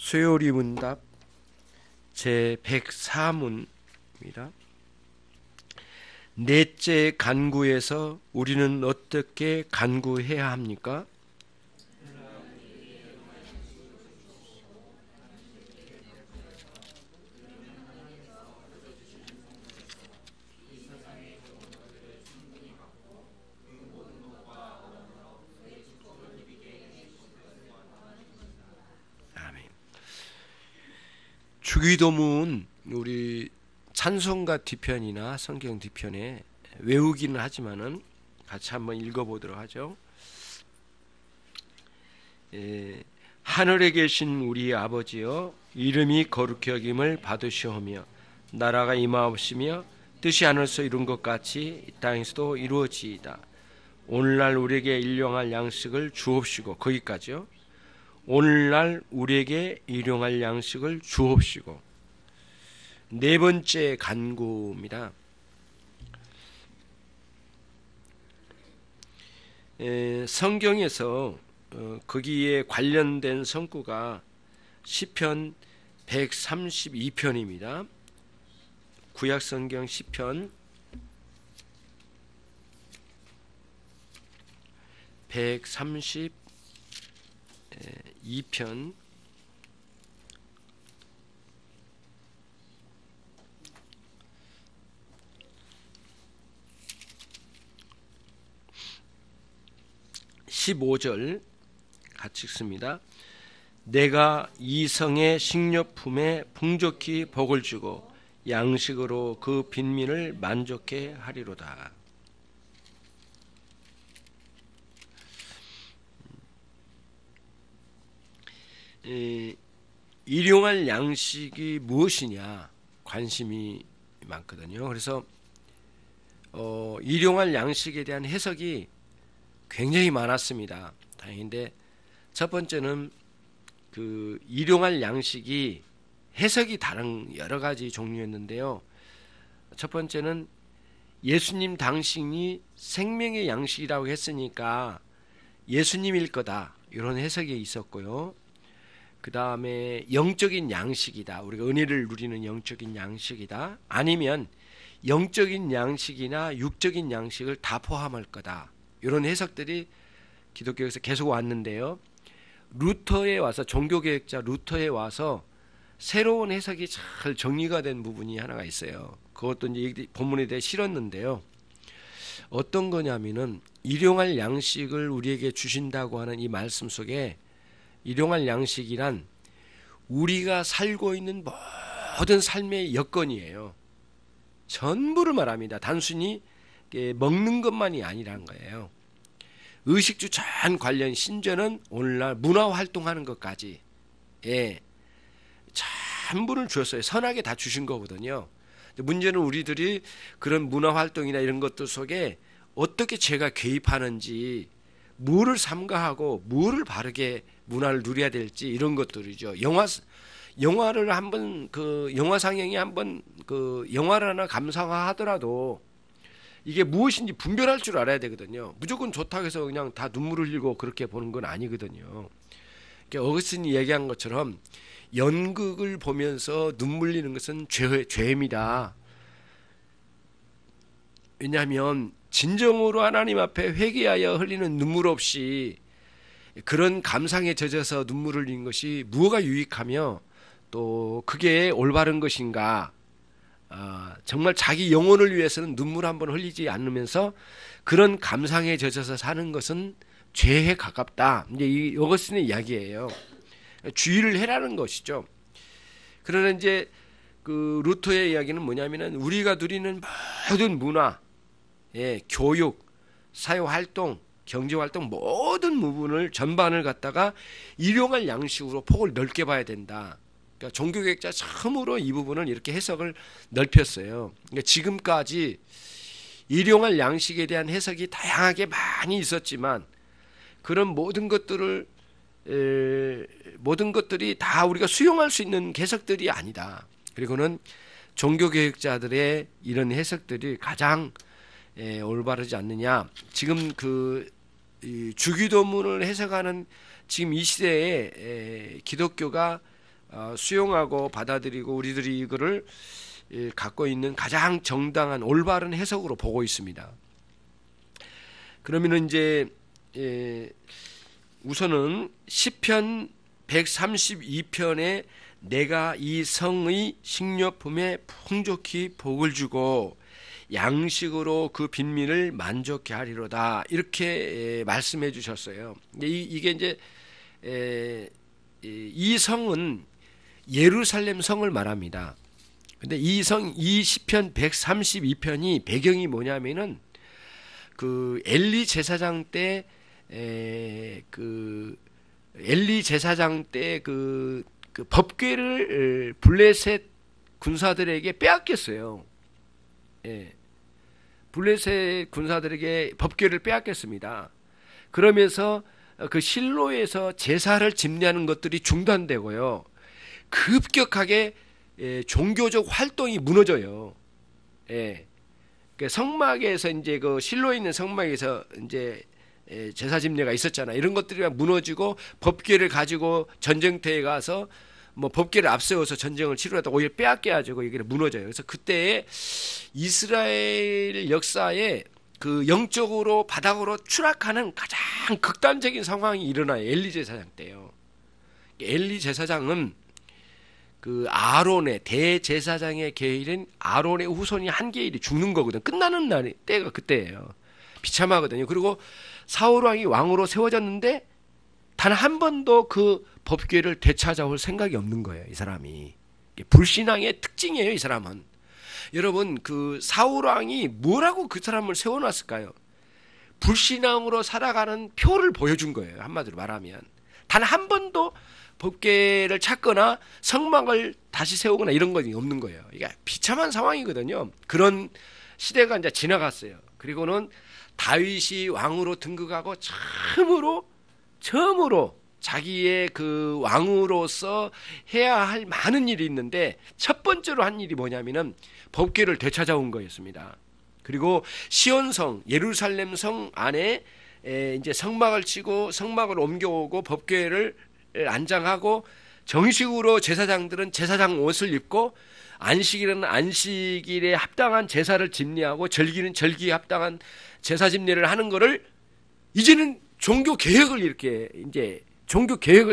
수요리 문답 제 104문입니다. 넷째 간구에서 우리는 어떻게 간구해야 합니까? 아멘. 주기도문 우리 찬송가 뒤편이나 성경 뒤편에 외우기는 하지만은 같이 한번 읽어보도록 하죠. 하늘에 계신 우리 아버지여, 이름이 거룩히 여김을 받으시오며 나라가 임하옵시며 뜻이 하늘에서 이룬 것 같이 이 땅에서도 이루어지이다. 오늘날 우리에게 일용할 양식을 주옵시고, 거기까지요. 오늘날 우리에게 일용할 양식을 주옵시고. 네 번째 간구입니다. 성경에서 거기에 관련된 성구가 시편 132편입니다. 구약성경 시편 132편 15절 같이 읽습니다. 내가 이 성의 식료품에 풍족히 복을 주고 양식으로 그 빈민을 만족해 하리로다. 일용할 양식이 무엇이냐 관심이 많거든요. 그래서 일용할 양식에 대한 해석이 굉장히 많았습니다. 다행인데 첫 번째는 그 일용할 양식이 해석이 다른 여러 가지 종류였는데요. 첫 번째는 예수님 당신이 생명의 양식이라고 했으니까 예수님일 거다, 이런 해석이 있었고요. 그 다음에 영적인 양식이다, 우리가 은혜를 누리는 영적인 양식이다, 아니면 영적인 양식이나 육적인 양식을 다 포함할 거다, 이런 해석들이 기독교에서 계속 왔는데요. 루터에 와서, 종교개혁자 루터에 와서 새로운 해석이 잘 정리가 된 부분이 하나가 있어요. 그것도 이제 본문에 대해 실었는데요. 어떤 거냐면은 일용할 양식을 우리에게 주신다고 하는 이 말씀 속에 일용할 양식이란 우리가 살고 있는 모든 삶의 여건이에요. 전부를 말합니다. 단순히 먹는 것만이 아니란 거예요. 의식주 전 관련, 심지어는 오늘날 문화 활동하는 것까지 전부를 주었어요. 선하게 다 주신 거거든요. 문제는 우리들이 그런 문화 활동이나 이런 것들 속에 어떻게 제가 개입하는지, 뭐를 삼가하고 뭐를 바르게 문화를 누려야 될지, 이런 것들이죠. 영화를 한번 영화 상영이 한번 영화를 하나 감상하더라도 이게 무엇인지 분별할 줄 알아야 되거든요. 무조건 좋다고 해서 그냥 다 눈물을 흘리고 그렇게 보는 건 아니거든요. 그러니까 어거스틴이 얘기한 것처럼 연극을 보면서 눈물 흘리는 것은 죄입니다. 왜냐하면 진정으로 하나님 앞에 회개하여 흘리는 눈물 없이 그런 감상에 젖어서 눈물을 흘리는 것이 무엇가 유익하며 또 그게 올바른 것인가, 정말 자기 영혼을 위해서는 눈물 한번 흘리지 않으면서 그런 감상에 젖어서 사는 것은 죄에 가깝다, 이제 이 어거스틴의 이야기예요. 주의를 해라는 것이죠. 그러나 이제 그 루터의 이야기는 뭐냐면은 우리가 누리는 모든 문화, 교육, 사회활동, 경제활동 모든 부분을 전반을 갖다가 일용할 양식으로 폭을 넓게 봐야 된다. 그러니까 종교개혁자 처음으로 이 부분을 이렇게 해석을 넓혔어요. 그러니까 지금까지 일용할 양식에 대한 해석이 다양하게 많이 있었지만 그런 모든 것들이 다 우리가 수용할 수 있는 해석들이 아니다. 그리고는 종교개혁자들의 이런 해석들이 가장 올바르지 않느냐. 지금 주기도문을 해석하는 지금 이 시대에 기독교가 수용하고 받아들이고 우리들이 이거를 갖고 있는 가장 정당한 올바른 해석으로 보고 있습니다. 그러면은 이제 우선은 시편 132편에 내가 이 성의 식료품에 풍족히 복을 주고 양식으로 그 빈민을 만족케 하리로다, 이렇게 말씀해 주셨어요. 이게 이제 이 성은 예루살렘 성을 말합니다. 근데 이 시편 132편이 배경이 뭐냐면은 그 엘리 제사장 때 그 법궤를 블레셋 군사들에게 빼앗겼어요. 블레셋 군사들에게 법궤를 빼앗겼습니다. 그러면서 그 실로에서 제사를 집례하는 것들이 중단되고요. 급격하게 종교적 활동이 무너져요. 그 성막에서 이제 그 실로에 있는 성막에서 이제 제사 집례가 있었잖아. 이런 것들이 무너지고 법궤를 가지고 전쟁터에 가서 뭐 법궤를 앞세워서 전쟁을 치르려다 오히려 빼앗겨가지고 이게 무너져요. 그래서 그때 이스라엘 역사에 그 영적으로 바닥으로 추락하는 가장 극단적인 상황이 일어나요. 엘리 제사장 때요. 엘리 제사장은 그 아론의 대제사장의 계일인 아론의 후손이 한 계일이 죽는 거거든. 끝나는 날이 때가 그때예요. 비참하거든요. 그리고 사울 왕이 왕으로 세워졌는데 단 한 번도 그 법궤를 되찾아올 생각이 없는 거예요. 이 사람이. 불신앙의 특징이에요. 이 사람은. 여러분, 그 사울 왕이 뭐라고 그 사람을 세워놨을까요? 불신앙으로 살아가는 표를 보여준 거예요. 한마디로 말하면. 단 한 번도 법궤를 찾거나 성막을 다시 세우거나 이런 것이 없는 거예요. 이게 비참한 상황이거든요. 그런 시대가 이제 지나갔어요. 그리고는 다윗이 왕으로 등극하고 처음으로 자기의 그 왕으로서 해야 할 많은 일이 있는데 첫 번째로 한 일이 뭐냐면은 법궤를 되찾아온 거였습니다. 그리고 시온성 예루살렘 성 안에 이제 성막을 치고 성막을 옮겨오고 법궤를 안장하고 정식으로 제사장들은 제사장 옷을 입고 안식일은 안식일에 합당한 제사를 집례하고 절기는 절기에 합당한 제사 집례를 하는 거를 이제는 종교 개혁을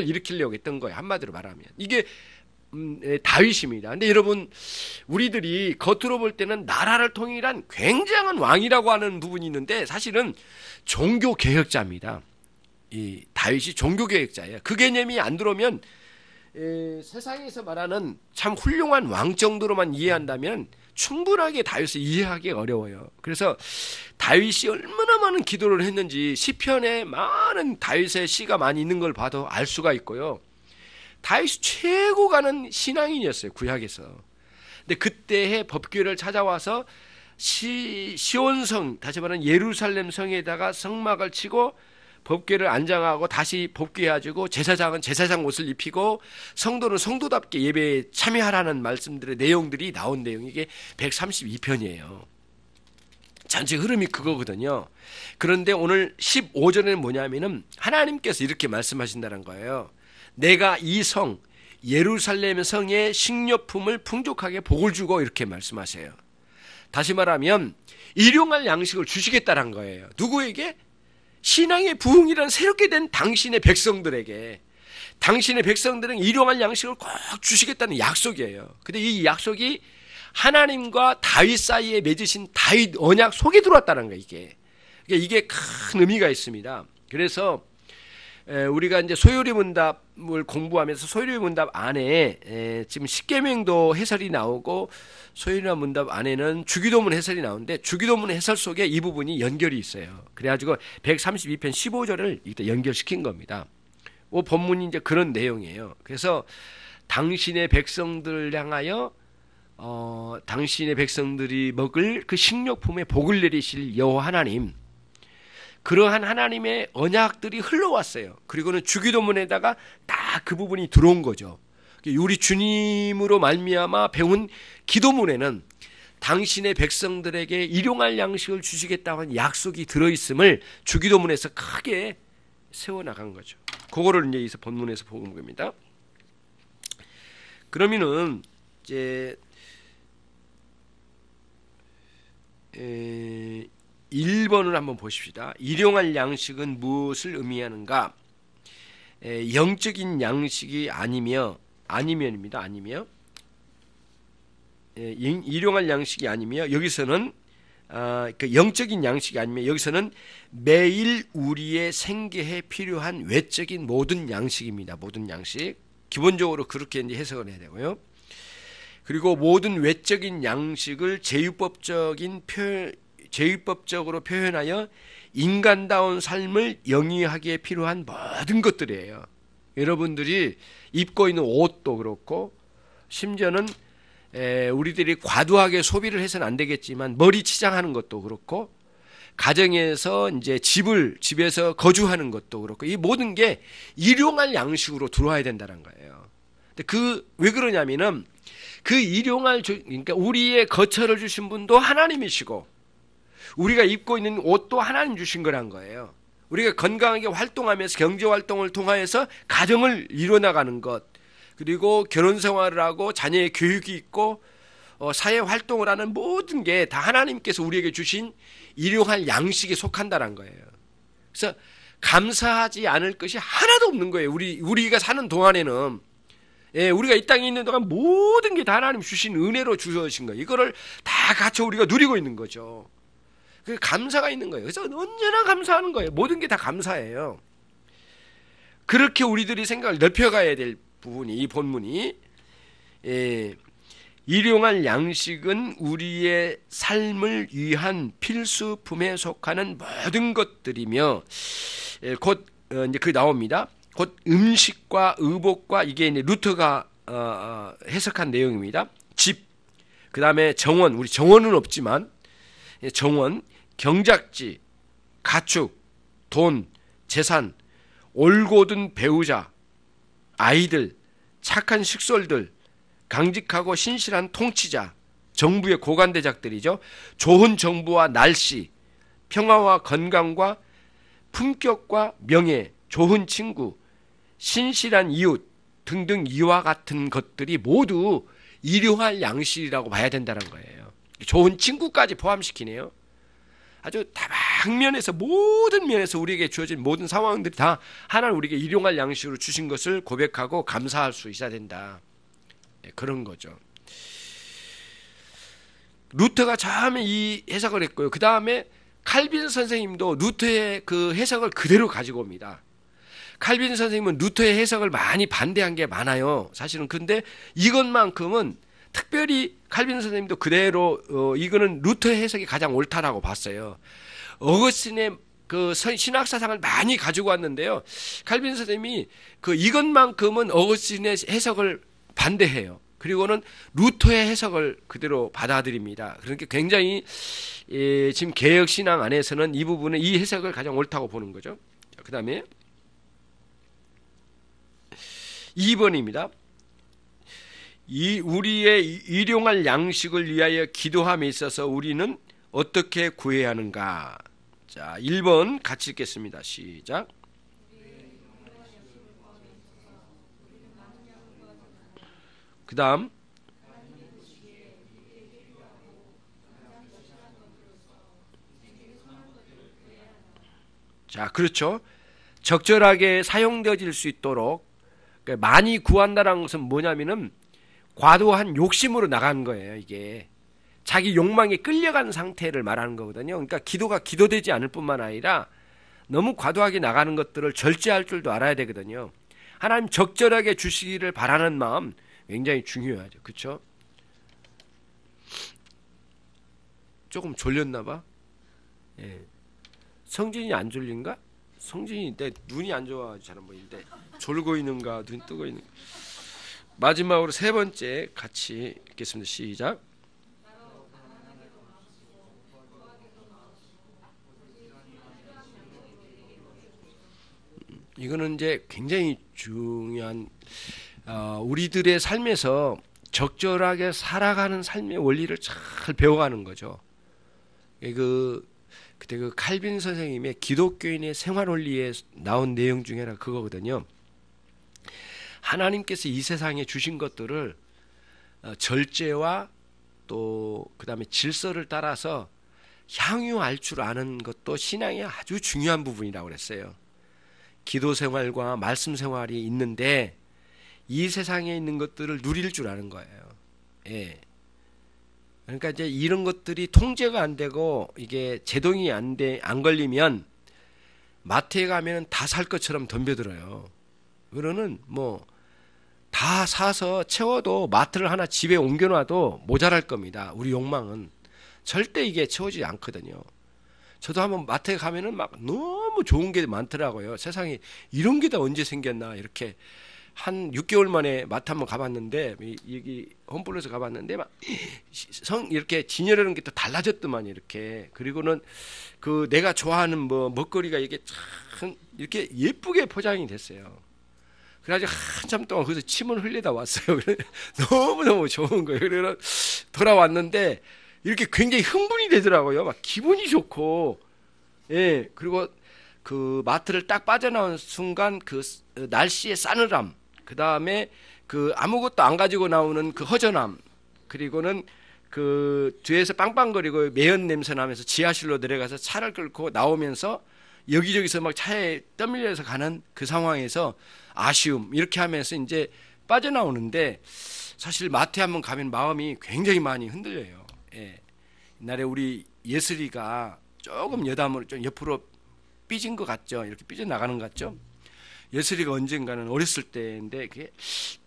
일으키려고 했던 거예요. 한마디로 말하면 이게 다윗입니다. 근데 여러분, 우리들이 겉으로 볼 때는 나라를 통일한 굉장한 왕이라고 하는 부분이 있는데 사실은 종교 개혁자입니다. 이 다윗이 종교 개혁자예요. 그 개념이 안 들어오면 세상에서 말하는 참 훌륭한 왕 정도로만 이해한다면 충분하게 다윗을 이해하기 어려워요. 그래서 다윗이 얼마나 많은 기도를 했는지 시편에 많은 다윗의 시가 많이 있는 걸 봐도 알 수가 있고요. 다윗이 최고 가는 신앙인이었어요. 구약에서. 근데 그때의 법궤를 찾아와서 시온성, 다시 말하면 예루살렘 성에다가 성막을 치고 법궤를 안장하고 다시 복귀해가지고 제사장은 제사장 옷을 입히고 성도는 성도답게 예배에 참여하라는 말씀들의 내용들이 나온 내용이 이게 132편이에요. 전체 흐름이 그거거든요. 그런데 오늘 15절에는 뭐냐면은 하나님께서 이렇게 말씀하신다는 거예요. 내가 이 성 예루살렘 성의 식료품을 풍족하게 복을 주고 이렇게 말씀하세요. 다시 말하면 일용할 양식을 주시겠다는 거예요. 누구에게? 신앙의 부흥이란 새롭게 된 당신의 백성들에게. 당신의 백성들은 일용할 양식을 꼭 주시겠다는 약속이에요. 근데 이 약속이 하나님과 다윗 사이에 맺으신 다윗 언약 속에 들어왔다는 거예요. 이게 큰 의미가 있습니다. 그래서 우리가 이제 소요리 문답을 공부하면서 소요리 문답 안에 지금 십계명도 해설이 나오고 소요리 문답 안에는 주기도문 해설이 나오는데 주기도문 해설 속에 이 부분이 연결이 있어요. 그래가지고 132편 15절을 이때 연결시킨 겁니다. 이 본문이 이제 그런 내용이에요. 그래서 당신의 백성들 향하여 당신의 백성들이 먹을 그 식료품에 복을 내리실 여호와 하나님, 그러한 하나님의 언약들이 흘러왔어요. 그리고는 주기도문에다가 딱 그 부분이 들어온 거죠. 우리 주님으로 말미암아 배운 기도문에는 당신의 백성들에게 일용할 양식을 주시겠다는 약속이 들어있음을 주기도문에서 크게 세워나간 거죠. 그거를 이제 이 본문에서 보는 겁니다. 그러면은 이제 1번을 한번 보십시다. 일용할 양식은 무엇을 의미하는가? 영적인 양식이 아니면입니다. 아니며 일용할 양식이 아니며 여기서는 그 영적인 양식이 아니면 여기서는 매일 우리의 생계에 필요한 외적인 모든 양식입니다. 모든 양식. 기본적으로 그렇게 이제 해석을 해야 되고요. 그리고 모든 외적인 양식을 제율법적으로 표현하여 인간다운 삶을 영위하기에 필요한 모든 것들이에요. 여러분들이 입고 있는 옷도 그렇고 심지어는 우리들이 과도하게 소비를 해서는 안 되겠지만 머리 치장하는 것도 그렇고 가정에서 이제 집에서 거주하는 것도 그렇고 이 모든 게 일용할 양식으로 들어와야 된다는 거예요. 근데 왜 그러냐면은 그러니까 우리의 거처를 주신 분도 하나님이시고 우리가 입고 있는 옷도 하나님 주신 거란 거예요. 우리가 건강하게 활동하면서 경제활동을 통하여서 가정을 이뤄나가는 것, 그리고 결혼생활을 하고 자녀의 교육이 있고 사회활동을 하는 모든 게 다 하나님께서 우리에게 주신 일용할 양식에 속한다는 거예요. 그래서 감사하지 않을 것이 하나도 없는 거예요. 우리가 사는 동안에는 우리가 이 땅에 있는 동안 모든 게 다 하나님 주신 은혜로 주어진 거예요. 이거를 다 같이 우리가 누리고 있는 거죠. 그 감사가 있는 거예요. 그래서 언제나 감사하는 거예요. 모든 게 다 감사해요. 그렇게 우리들이 생각을 넓혀가야 될 부분이 이 본문이 일용할 양식은 우리의 삶을 위한 필수품에 속하는 모든 것들이며 곧 이제 그 나옵니다. 곧 음식과 의복과 이게 이제 루터가 해석한 내용입니다. 집, 그 다음에 정원, 우리 정원은 없지만 정원, 경작지, 가축, 돈, 재산, 올곧은 배우자, 아이들, 착한 식솔들, 강직하고 신실한 통치자, 정부의 고관대작들이죠. 좋은 정부와 날씨, 평화와 건강과 품격과 명예, 좋은 친구, 신실한 이웃 등등 이와 같은 것들이 모두 일용할 양식이라고 봐야 된다는 거예요. 좋은 친구까지 포함시키네요. 아주 다방면에서 모든 면에서 우리에게 주어진 모든 상황들이 다 하나님 우리에게 일용할 양식으로 주신 것을 고백하고 감사할 수 있어야 된다. 그런 거죠. 루터가 처음에 이 해석을 했고요. 그 다음에 칼빈 선생님도 루터의 그 해석을 그대로 가지고 옵니다. 칼빈 선생님은 루터의 해석을 많이 반대한 게 많아요. 사실은. 근데 이것만큼은 특별히 칼빈 선생님도 그대로 이거는 루터의 해석이 가장 옳다라고 봤어요. 어거스틴의 그 신학 사상을 많이 가지고 왔는데요. 칼빈 선생님이 이것만큼은 어거스틴의 해석을 반대해요. 그리고는 루터의 해석을 그대로 받아들입니다. 그러니까 굉장히 지금 개혁 신앙 안에서는 이 부분에 이 해석을 가장 옳다고 보는 거죠. 그 다음에 2번입니다. 우리의 일용할 양식을 위하여 기도함에 있어서 우리는 어떻게 구해야 하는가? 자, 1번 같이 읽겠습니다. 시작. 그 다음 자, 그렇죠. 적절하게 사용되어질 수 있도록 많이 구한다는 것은 뭐냐면은 과도한 욕심으로 나간 거예요. 이게 자기 욕망에 끌려간 상태를 말하는 거거든요. 그러니까 기도가 기도되지 않을 뿐만 아니라 너무 과도하게 나가는 것들을 절제할 줄도 알아야 되거든요. 하나님 적절하게 주시기를 바라는 마음 굉장히 중요하죠. 그렇죠? 조금 졸렸나 봐. 예. 성진이 안 졸린가? 성진이 내 눈이 안 좋아가지고 잘 안 보이는데 졸고 있는가 눈 뜨고 있는가. 마지막으로 세 번째 같이 읽겠습니다. 시작. 이거는 이제 굉장히 중요한 우리들의 삶에서 적절하게 살아가는 삶의 원리를 잘 배워가는 거죠. 그때 칼빈 선생님의 기독교인의 생활 원리에 나온 내용 중에 하나가 그거거든요. 하나님께서 이 세상에 주신 것들을 절제와 또 그다음에 질서를 따라서 향유할 줄 아는 것도 신앙의 아주 중요한 부분이라고 그랬어요. 기도 생활과 말씀 생활이 있는데 이 세상에 있는 것들을 누릴 줄 아는 거예요. 예. 그러니까 이제 이런 것들이 통제가 안 되고 이게 제동이 안 걸리면 마트에 가면 다 살 것처럼 덤벼들어요. 그러는 뭐 다 사서 채워도 마트를 하나 집에 옮겨놔도 모자랄 겁니다. 우리 욕망은 절대 이게 채워지지 않거든요. 저도 한번 마트에 가면은 막 너무 좋은 게 많더라고요. 세상에 이런 게 다 언제 생겼나. 이렇게 한 6개월 만에 마트 한번 가봤는데, 여기 홈플러스 가봤는데 막 이렇게 진열하는 게 또 달라졌더만 이렇게. 그리고는 그 내가 좋아하는 뭐 먹거리가 이게 참 이렇게 예쁘게 포장이 됐어요. 그래가지고 한참 동안 거기서 침을 흘리다 왔어요. 너무너무 좋은 거예요. 그래서 돌아왔는데 이렇게 굉장히 흥분이 되더라고요. 막 기분이 좋고, 예. 그리고 그 마트를 딱 빠져나온 순간 그 날씨의 싸늘함, 그 다음에 그 아무것도 안 가지고 나오는 그 허전함, 그리고는 그 뒤에서 빵빵거리고 매연 냄새 나면서 지하실로 내려가서 차를 끌고 나오면서 여기저기서 막 차에 떠밀려서 가는 그 상황에서 아쉬움 이렇게 하면서 이제 빠져나오는데, 사실 마트에 한번 가면 마음이 굉장히 많이 흔들려요. 예. 옛날에 우리 예슬이가 조금 여담으로 좀 옆으로 삐진 것 같죠. 이렇게 삐져 나가는 것 같죠. 예슬이가 언젠가는 어렸을 때인데 그게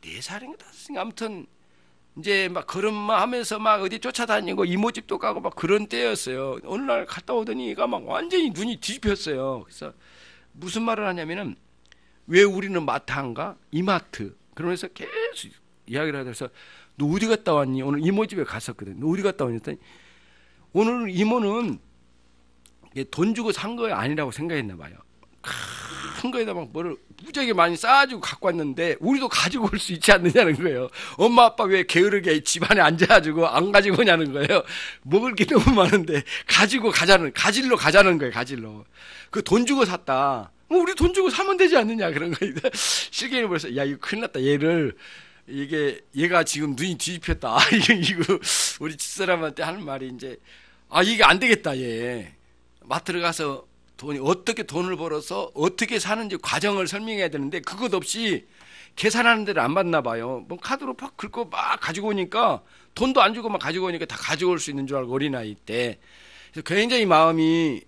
4살인가 5살인가 아무튼 이제 막 걸음마 하면서 막 어디 쫓아다니고 이모집도 가고 막 그런 때였어요. 어느 날 갔다 오더니 얘가 막 완전히 눈이 뒤집혔어요. 그래서 무슨 말을 하냐면은 왜 우리는 마트 안 가? 이마트. 그러면서 계속 이야기를 하면서 너 어디 갔다 왔니? 오늘 이모집에 갔었거든. 너 어디 갔다 왔니? 했더니 오늘 이모는 돈 주고 산 거 아니라고 생각했나 봐요. 큰 거에다 막 뭐를 무지하게 많이 쌓아주고 갖고 왔는데 우리도 가지고 올 수 있지 않느냐는 거예요. 엄마 아빠 왜 게으르게 집안에 앉아가지고 안 가지고 오냐는 거예요. 먹을 게 너무 많은데 가지고 가자는, 가질러 가자는 거예요. 가질러. 그 돈 주고 샀다. 우리 돈 주고 사면 되지 않느냐 그런 거예요. 실경이 벌써 야 이거 큰일 났다. 얘가 지금 눈이 뒤집혔다. 이거 우리 집사람한테 하는 말이 이제 이게 안 되겠다. 얘 마트를 가서 어떻게 돈을 벌어서 어떻게 사는지 과정을 설명해야 되는데 그것 없이 계산하는 데를 안 받나 봐요. 뭐 카드로 팍 긁고 막 가지고 오니까 돈도 안 주고 막 가지고 오니까 다 가지고 올 수 있는 줄 알고 어린아이 때. 그래서 굉장히 마음이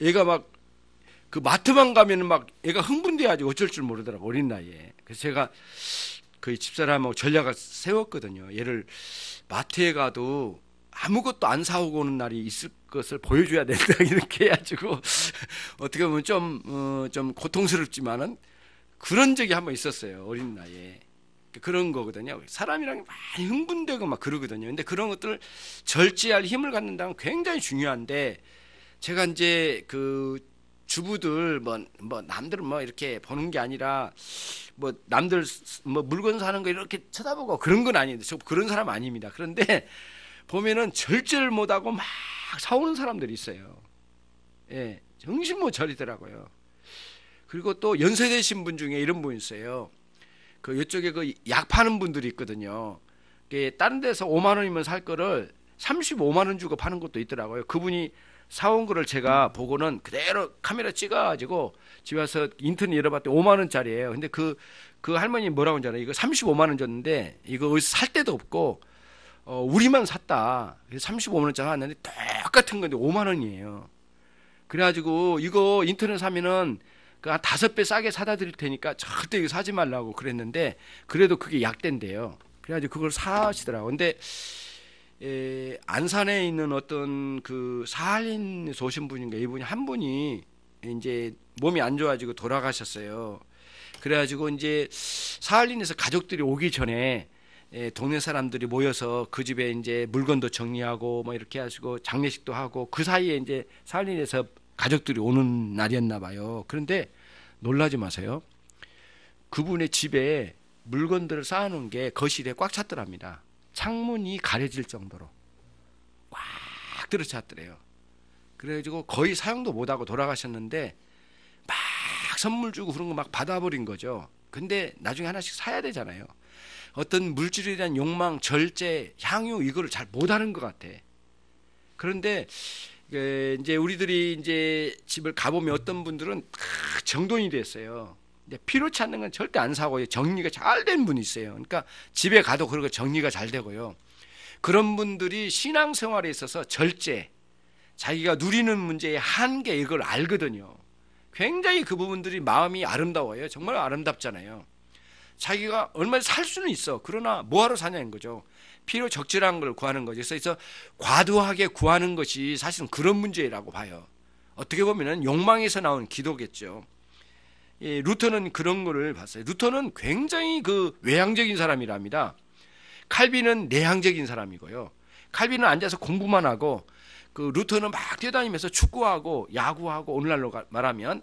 얘가 막 그 마트만 가면은 막 얘가 흥분돼가지고 어쩔 줄 모르더라고 어린 나이에. 그래서 제가 그 집사람하고 전략을 세웠거든요. 얘를 마트에 가도 아무것도 안 사오고 오는 날이 있을 것을 보여줘야 된다 이렇게 해가지고 어떻게 보면 좀 고통스럽지만은 그런 적이 한번 있었어요. 어린 나이에. 그런 거거든요. 사람이랑 많이 흥분되고 막 그러거든요. 근데 그런 것들을 절제할 힘을 갖는다는 굉장히 중요한데, 제가 이제 그 주부들 뭐 남들 뭐 이렇게 보는 게 아니라 뭐 남들 뭐 물건 사는 거 이렇게 쳐다보고 그런 건 아닌데, 저 그런 사람 아닙니다. 그런데 보면은 절제를 못하고 막 사오는 사람들이 있어요. 예, 정신 못 차리더라고요. 그리고 또 연세 되신 분 중에 이런 분 있어요. 그 이쪽에 그 약 파는 분들이 있거든요. 다른 데서 5만 원이면 살 거를 35만 원 주고 파는 것도 있더라고요. 그분이 사온 거를 제가 보고는 그대로 카메라 찍어가지고 집에 와서 인터넷 열어봤더니 5만 원짜리예요. 근데 그 할머니 뭐라고 하잖아요. 이거 35만 원 줬는데 이거 어디서 살 데도 없고 우리만 샀다. 그래서 35만 원짜리 샀는데 똑같은 건데 5만 원이에요. 그래가지고 이거 인터넷 사면은 그 한 5배 싸게 사다 드릴 테니까 절대 이거 사지 말라고 그랬는데, 그래도 그게 약대인데요. 그래가지고 그걸 사시더라고요. 근데 안산에 있는 어떤 그 사할린에서 오신 분인가, 이분이 한 분이 이제 몸이 안 좋아지고 돌아가셨어요. 그래가지고 이제 사할린에서 가족들이 오기 전에 동네 사람들이 모여서 그 집에 이제 물건도 정리하고 뭐 이렇게 하시고 장례식도 하고, 그 사이에 이제 사할린에서 가족들이 오는 날이었나 봐요. 그런데 놀라지 마세요. 그분의 집에 물건들을 쌓아놓은 게 거실에 꽉 찼더랍니다. 창문이 가려질 정도로 꽉 들어찼더래요. 그래가지고 거의 사용도 못하고 돌아가셨는데 막 선물 주고 그런 거 막 받아버린 거죠. 근데 나중에 하나씩 사야 되잖아요. 어떤 물질에 대한 욕망, 절제, 향유 이거를 잘 못하는 것 같아. 그런데 이제 우리들이 이제 집을 가보면 어떤 분들은 정돈이 됐어요. 필요치 않는 건 절대 안 사고 정리가 잘 된 분이 있어요. 그러니까 집에 가도 그렇게 정리가 잘 되고요. 그런 분들이 신앙생활에 있어서 절제, 자기가 누리는 문제의 한계 이걸 알거든요. 굉장히 그 부분들이 마음이 아름다워요. 정말 아름답잖아요. 자기가 얼마나 살 수는 있어. 그러나 뭐하러 사냐는 거죠. 필요 적절한 걸 구하는 거죠. 그래서 과도하게 구하는 것이 사실은 그런 문제라고 봐요. 어떻게 보면 욕망에서 나온 기도겠죠. 예, 루터는 그런 거를 봤어요. 루터는 굉장히 그 외향적인 사람이랍니다. 칼빈은 내향적인 사람이고요. 칼빈은 앉아서 공부만 하고 그 루터는 막 뛰어다니면서 축구하고 야구하고 오늘날로 말하면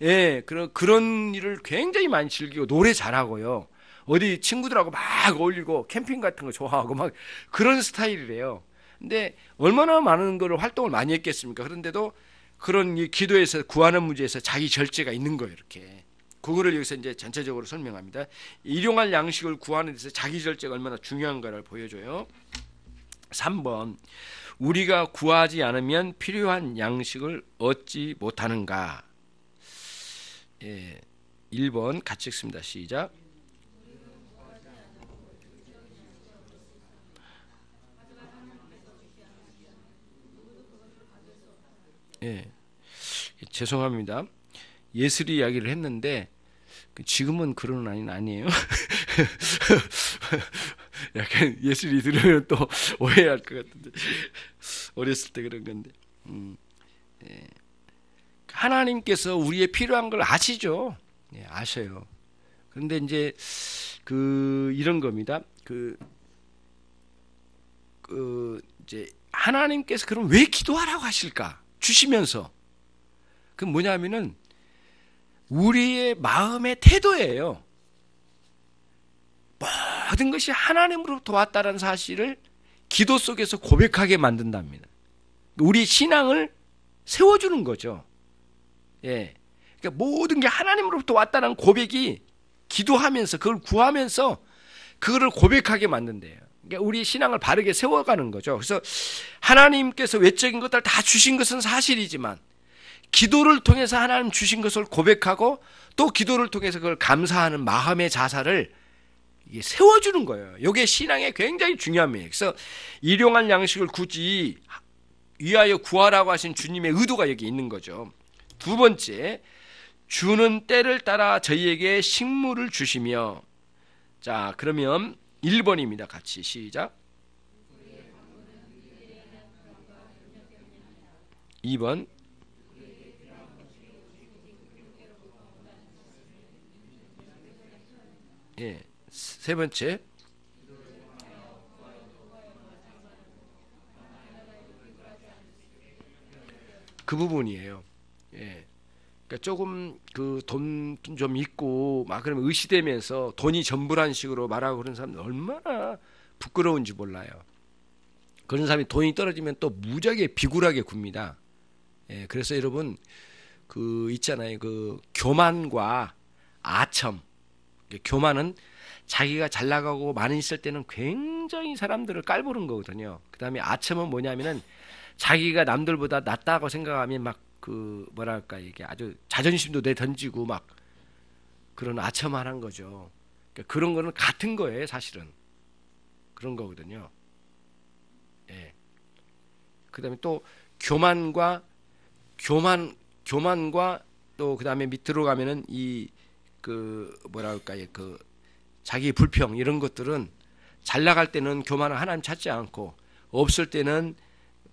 예, 그런 일을 굉장히 많이 즐기고 노래 잘하고요. 어디 친구들하고 막 어울리고 캠핑 같은 거 좋아하고 막 그런 스타일이래요. 근데 얼마나 많은 걸 활동을 많이 했겠습니까? 그런데도 그런 이 기도에서 구하는 문제에서 자기 절제가 있는 거예요, 이렇게. 그거를 여기서 이제 전체적으로 설명합니다. 일용할 양식을 구하는 데서 자기 절제가 얼마나 중요한가를 보여줘요. 3번. 우리가 구하지 않으면 필요한 양식을 얻지 못하는가? 예, 1번 같이 읽습니다. 시작. 예, 죄송합니다. 예슬이 이야기를 했는데 지금은 그런 아니에요. 약간 예슬이 들으면 또 오해할 것 같은데 어렸을 때 그런 건데 예. 하나님께서 우리의 필요한 걸 아시죠? 예, 아셔요. 그런데 이제 이런 겁니다. 이제 하나님께서 그럼 왜 기도하라고 하실까? 주시면서 그 뭐냐면은 우리의 마음의 태도예요. 모든 것이 하나님으로부터 왔다는 사실을 기도 속에서 고백하게 만든답니다. 우리 신앙을 세워주는 거죠. 예, 그러니까 모든 게 하나님으로부터 왔다는 고백이 기도하면서 그걸 구하면서 그거를 고백하게 만든대요. 그러니까 우리 신앙을 바르게 세워가는 거죠. 그래서 하나님께서 외적인 것들 다 주신 것은 사실이지만 기도를 통해서 하나님 주신 것을 고백하고 또 기도를 통해서 그걸 감사하는 마음의 자세를 세워주는 거예요. 이게 신앙에 굉장히 중요합니다. 그래서 일용할 양식을 굳이 위하여 구하라고 하신 주님의 의도가 여기 있는 거죠. 두 번째, 주는 때를 따라 저희에게 식물을 주시며. 자, 그러면 1번입니다. 같이 시작. 2번. 예, 세 번째. 그 부분이에요. 예. 그러니까 조금 돈 좀 있고 막 그러면 의시되면서 돈이 전부란 식으로 말하고 그런 사람들 얼마나 부끄러운지 몰라요. 그런 사람이 돈이 떨어지면 또 무지하게 비굴하게 굽니다. 예. 그래서 여러분 있잖아요. 교만과 아첨. 교만은 자기가 잘 나가고 많이 있을 때는 굉장히 사람들을 깔보는 거거든요. 그 다음에 아첨은 뭐냐면은 자기가 남들보다 낫다고 생각하면 막 뭐랄까 이게 아주 자존심도 내던지고 막 그런 아첨만 한 거죠. 그러니까 그런 거는 같은 거예요, 사실은. 그런 거거든요. 예. 그다음에 또 교만과 또 그다음에 밑으로 가면은 뭐랄까 자기 불평 이런 것들은 잘 나갈 때는 교만을 하나님 찾지 않고 없을 때는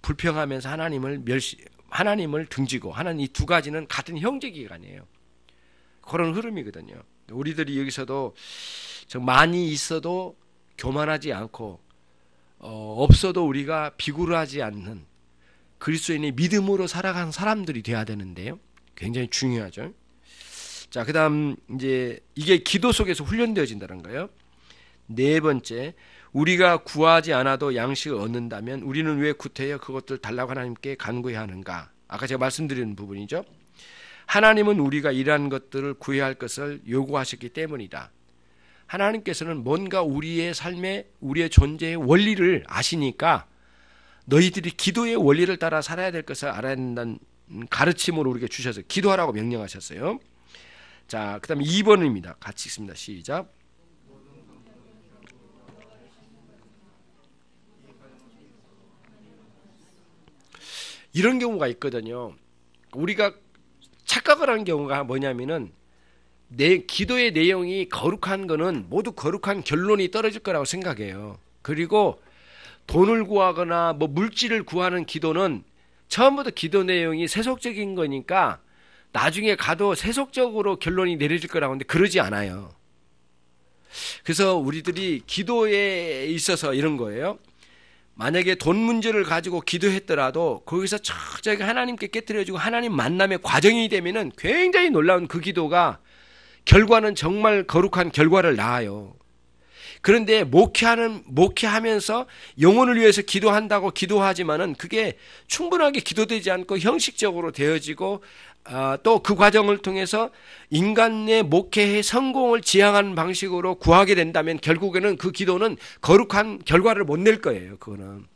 불평하면서 하나님을 등지고 하는 이 두 가지는 같은 형제기관이에요. 그런 흐름이거든요. 우리들이 여기서도 좀 많이 있어도 교만하지 않고 없어도 우리가 비굴하지 않는 그리스도인의 믿음으로 살아가는 사람들이 돼야 되는데요. 굉장히 중요하죠. 자, 그다음 이제 이게 기도 속에서 훈련되어진다는 거예요. 네 번째, 우리가 구하지 않아도 양식을 얻는다면 우리는 왜 구태여 그것들 달라고 하나님께 간구해야 하는가? 아까 제가 말씀드린 부분이죠. 하나님은 우리가 이러한 것들을 구해야 할 것을 요구하셨기 때문이다. 하나님께서는 뭔가 우리의 삶에 우리의 존재의 원리를 아시니까 너희들이 기도의 원리를 따라 살아야 될 것을 알아야 된다는 가르침으로 우리에게 주셔서 기도하라고 명령하셨어요. 자, 그 다음에 2번입니다. 같이 읽습니다. 시작. 이런 경우가 있거든요. 우리가 착각을 하는 경우가 뭐냐면은 내 기도의 내용이 거룩한 거는 모두 거룩한 결론이 떨어질 거라고 생각해요. 그리고 돈을 구하거나 뭐 물질을 구하는 기도는 처음부터 기도 내용이 세속적인 거니까 나중에 가도 세속적으로 결론이 내려질 거라고 하는데 그러지 않아요. 그래서 우리들이 기도에 있어서 이런 거예요. 만약에 돈 문제를 가지고 기도했더라도 거기서 철저하게 하나님께 깨뜨려주고 하나님 만남의 과정이 되면은 굉장히 놀라운 그 기도가 결과는 정말 거룩한 결과를 낳아요. 그런데 목회하면서 영혼을 위해서 기도한다고 기도하지만은 그게 충분하게 기도되지 않고 형식적으로 되어지고 또 그 과정을 통해서 인간의 목회의 성공을 지향하는 방식으로 구하게 된다면 결국에는 그 기도는 거룩한 결과를 못 낼 거예요. 그거는.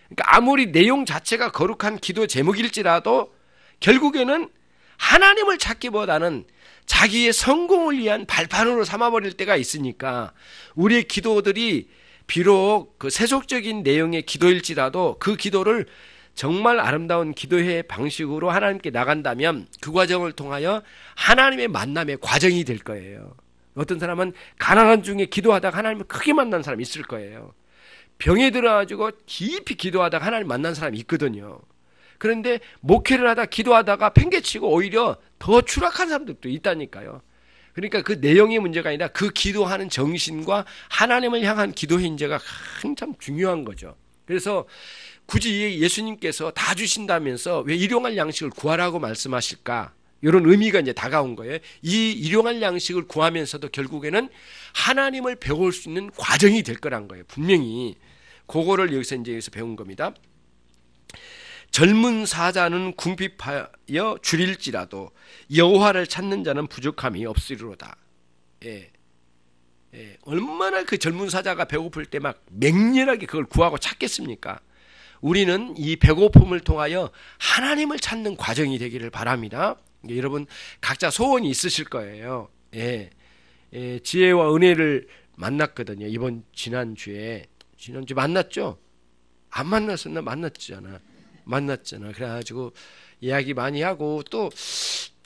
그러니까 아무리 내용 자체가 거룩한 기도 제목일지라도 결국에는 하나님을 찾기보다는 자기의 성공을 위한 발판으로 삼아버릴 때가 있으니까 우리의 기도들이 비록 그 세속적인 내용의 기도일지라도 그 기도를 정말 아름다운 기도의 방식으로 하나님께 나간다면 그 과정을 통하여 하나님의 만남의 과정이 될 거예요. 어떤 사람은 가난한 중에 기도하다가 하나님을 크게 만난 사람이 있을 거예요. 병에 들어가지고 깊이 기도하다가 하나님 만난 사람이 있거든요. 그런데 목회를 하다 기도하다가 팽개치고 오히려 더 추락한 사람들도 있다니까요. 그러니까 그 내용의 문제가 아니라 그 기도하는 정신과 하나님을 향한 기도의 인재가 한참 중요한 거죠. 그래서 굳이 예수님께서 다 주신다면서 왜 일용할 양식을 구하라고 말씀하실까? 이런 의미가 이제 다가온 거예요. 이 일용할 양식을 구하면서도 결국에는 하나님을 배울 수 있는 과정이 될 거란 거예요. 분명히 그거를 여기서 배운 겁니다. 젊은 사자는 궁핍하여 줄일지라도 여호와를 찾는 자는 부족함이 없으리로다. 얼마나 그 젊은 사자가 배고플 때 막 맹렬하게 그걸 구하고 찾겠습니까? 우리는 이 배고픔을 통하여 하나님을 찾는 과정이 되기를 바랍니다. 여러분 각자 소원이 있으실 거예요. 지혜와 은혜를 만났거든요. 이번 지난주에 만났죠? 안 만났었나? 만났잖아. 그래가지고 이야기 많이 하고 또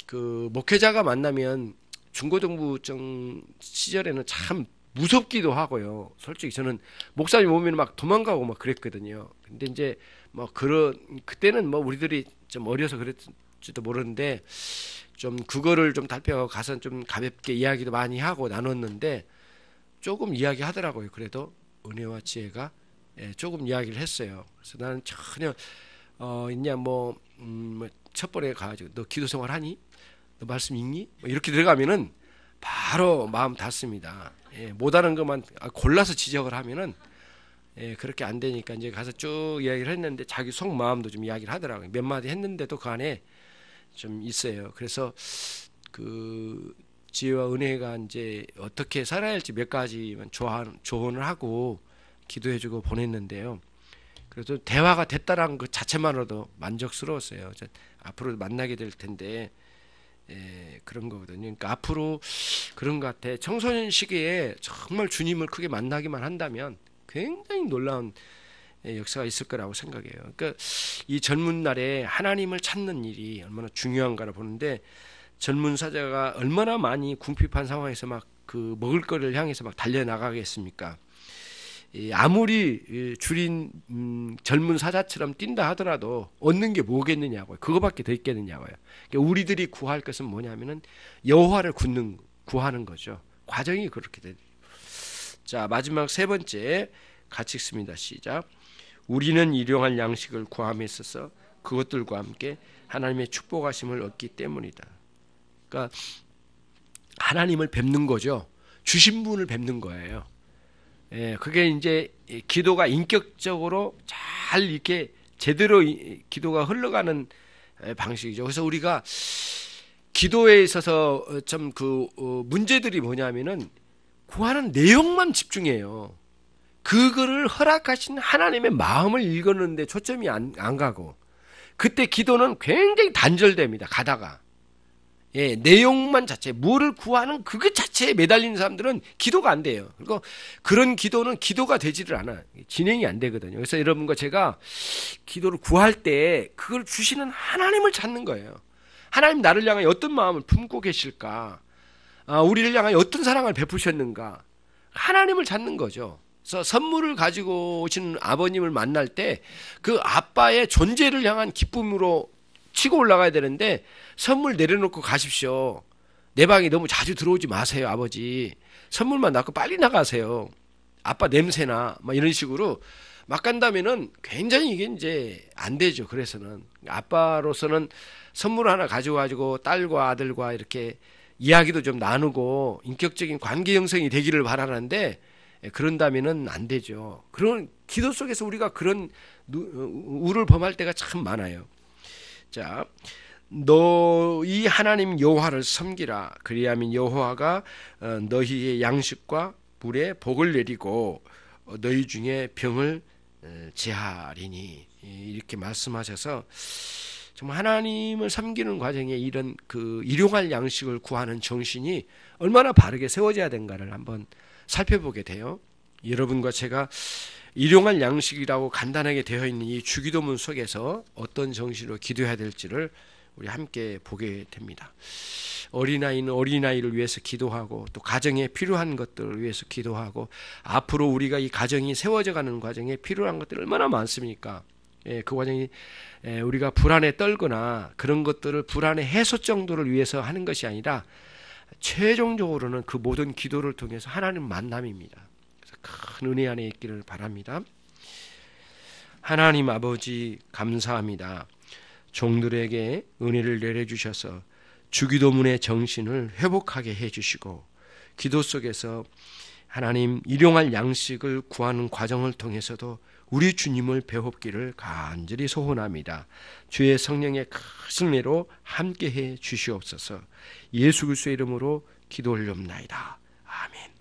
그 목회자가 만나면 중고등부증 시절에는 참 무섭기도 하고요. 솔직히 저는 목사님 오면 막 도망가고 막 그랬거든요. 근데 이제 뭐 그때는 뭐 우리들이 좀 어려서 그랬지도 모르는데 좀 그거를 좀 달팽하고 가서 좀 가볍게 이야기도 많이 하고 나눴는데 조금 이야기하더라고요. 그래도 은혜와 지혜가 조금 이야기를 했어요. 그래서 나는 전혀 있냐 첫 번에 가가지고 너 기도 생활 하니? 너 말씀 읽니? 뭐 이렇게 들어가면은 바로 마음 닫습니다. 못하는 것만 골라서 지적을 하면은 그렇게 안 되니까 이제 가서 쭉 이야기를 했는데 자기 속마음도 좀 이야기를 하더라고요. 몇 마디 했는데도 그 안에 좀 있어요. 그래서 그 지혜와 은혜가 이제 어떻게 살아야 할지 몇 가지만 조언을 하고 기도해주고 보냈는데요. 그래서 대화가 됐다라는 그 자체만으로도 만족스러웠어요. 앞으로 만나게 될 텐데 그런 거거든요. 그러니까 앞으로 그런 것 같아. 청소년 시기에 정말 주님을 크게 만나기만 한다면 굉장히 놀라운 역사가 있을 거라고 생각해요. 그러니까 이 젊은 날에 하나님을 찾는 일이 얼마나 중요한가를 보는데 젊은 사자가 얼마나 많이 궁핍한 상황에서 막 그 먹을 거를 향해서 막 달려 나가겠습니까? 아무리 줄인 젊은 사자처럼 뛴다 하더라도 얻는 게 뭐겠느냐고요. 그거밖에 더 있겠느냐고요. 그러니까 우리들이 구할 것은 뭐냐면은 여호와를 구하는 거죠. 과정이 그렇게 돼요. 자, 마지막 세 번째 같이 읽습니다. 시작. 우리는 일용할 양식을 구함에 있어서 그것들과 함께 하나님의 축복하심을 얻기 때문이다. 그러니까 하나님을 뵙는 거죠. 주신 분을 뵙는 거예요. 그게 이제 기도가 인격적으로 잘 이렇게 제대로 기도가 흘러가는 방식이죠. 그래서 우리가 기도에 있어서 좀 문제들이 뭐냐면은 구하는 내용만 집중해요. 그거를 허락하신 하나님의 마음을 읽었는데 초점이 안 가고, 그때 기도는 굉장히 단절됩니다. 가다가. 예, 내용만 자체, 뭐를 구하는 그것 자체에 매달리는 사람들은 기도가 안 돼요. 그리고 그런 기도는 기도가 되지를 않아요. 진행이 안 되거든요. 그래서 여러분과 제가 기도를 구할 때 그걸 주시는 하나님을 찾는 거예요. 하나님 나를 향하여 어떤 마음을 품고 계실까? 우리를 향하여 어떤 사랑을 베푸셨는가? 하나님을 찾는 거죠. 그래서 선물을 가지고 오신 아버님을 만날 때 그 아빠의 존재를 향한 기쁨으로 치고 올라가야 되는데, 선물 내려놓고 가십시오. 내 방에 너무 자주 들어오지 마세요, 아버지. 선물만 낳고 빨리 나가세요. 아빠 냄새나, 막 이런 식으로 막 간다면은 굉장히 이게 이제 안 되죠. 그래서는 아빠로서는 선물 하나 가지고 딸과 아들과 이렇게 이야기도 좀 나누고 인격적인 관계 형성이 되기를 바라는데, 그런다면은 안 되죠. 그런 기도 속에서 우리가 그런 우를 범할 때가 참 많아요. 자, 너희 하나님 여호와를 섬기라. 그리하면 여호와가 너희의 양식과 물에 복을 내리고 너희 중에 병을 제하리니, 이렇게 말씀하셔서 정말 하나님을 섬기는 과정에 이런 일용할 양식을 구하는 정신이 얼마나 바르게 세워져야 되는가를 한번 살펴보게 돼요. 여러분과 제가 일용할 양식이라고 간단하게 되어 있는 이 주기도문 속에서 어떤 정신으로 기도해야 될지를 우리 함께 보게 됩니다. 어린아이는 어린아이를 위해서 기도하고, 또 가정에 필요한 것들을 위해서 기도하고, 앞으로 우리가 이 가정이 세워져가는 과정에 필요한 것들이 얼마나 많습니까? 그 과정이 우리가 불안에 떨거나 그런 것들을 불안의 해소 정도를 위해서 하는 것이 아니라 최종적으로는 그 모든 기도를 통해서 하나님 만남입니다. 그래서 큰 은혜 안에 있기를 바랍니다. 하나님 아버지, 감사합니다. 종들에게 은혜를 내려주셔서 주기도문의 정신을 회복하게 해주시고, 기도 속에서 하나님 일용할 양식을 구하는 과정을 통해서도 우리 주님을 배웁기를 간절히 소원합니다. 주의 성령의 큰 은혜로 함께해 주시옵소서. 예수 그리스도의 이름으로 기도 올려옵나이다. 아멘.